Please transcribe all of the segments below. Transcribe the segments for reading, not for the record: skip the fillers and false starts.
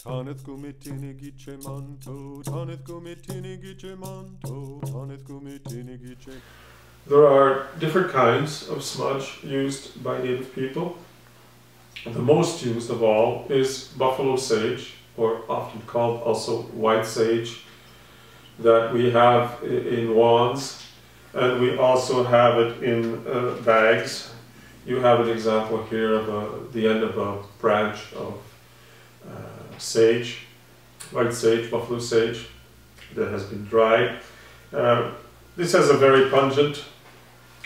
Taneth gumitini gice manto, taneth gumitini gice manto, taneth gumitini gice. There are different kinds of smudge used by native people. The most used of all is buffalo sage, or often called also white sage, that we have in wands, and we also have it in bags. You have an example here of the end of a branch of sage, white sage, buffalo sage, that has been dried. This has a very pungent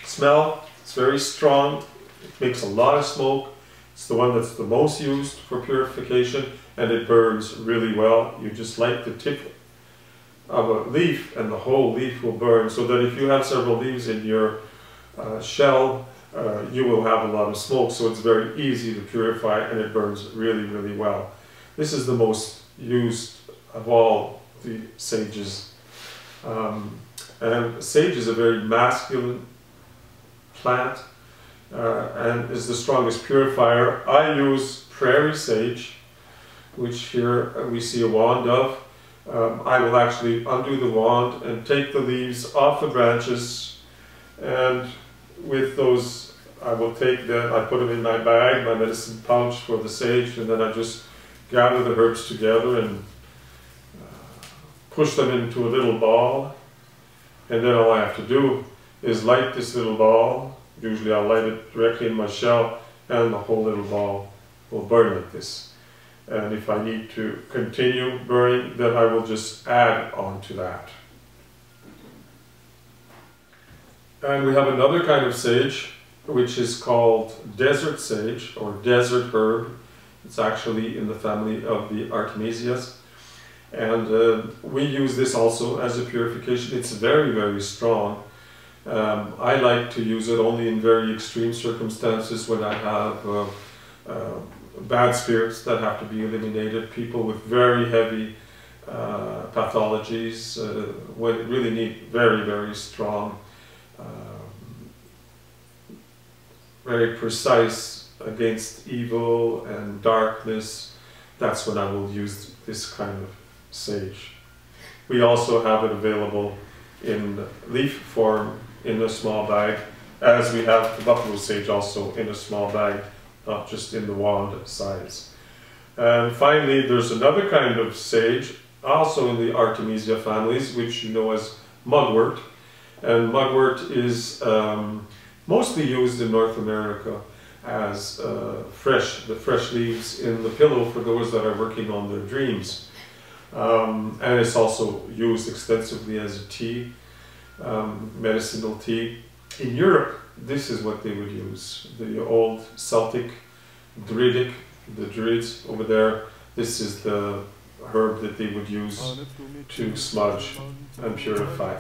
smell. It's very strong. It makes a lot of smoke. It's the one that's the most used for purification, and it burns really well. You just light the tip of a leaf and the whole leaf will burn, so that if you have several leaves in your shell, you will have a lot of smoke, so it's very easy to purify and it burns really, really well. This is the most used of all the sages. And sage is a very masculine plant and is the strongest purifier. I use prairie sage, which here we see a wand of. I will actually undo the wand and take the leaves off the branches, and with those I will take them, I put them in my bag, my medicine pouch for the sage, and then I just gather the herbs together and push them into a little ball, and then all I have to do is light this little ball. Usually I'll light it directly in my shell and the whole little ball will burn like this. And if I need to continue burning, then I will just add on to that. And we have another kind of sage, which is called desert sage or desert herb. It's actually in the family of the Artemisias. And we use this also as a purification. It's very, very strong. I like to use it only in very extreme circumstances, when I have bad spirits that have to be eliminated, people with very heavy pathologies, would really need very, very strong, very precise against evil and darkness. That's when I will use this kind of sage. We also have it available in leaf form in a small bag, as we have the buffalo sage also in a small bag, not just in the wand size. And finally, there's another kind of sage, also in the Artemisia families, which you know as mugwort. And mugwort is mostly used in North America as the fresh leaves in the pillow for those that are working on their dreams. And it's also used extensively as a tea, medicinal tea. In Europe, this is what they would use. The old Celtic, Druidic, the Druids over there, this is the herb that they would use to smudge and purify.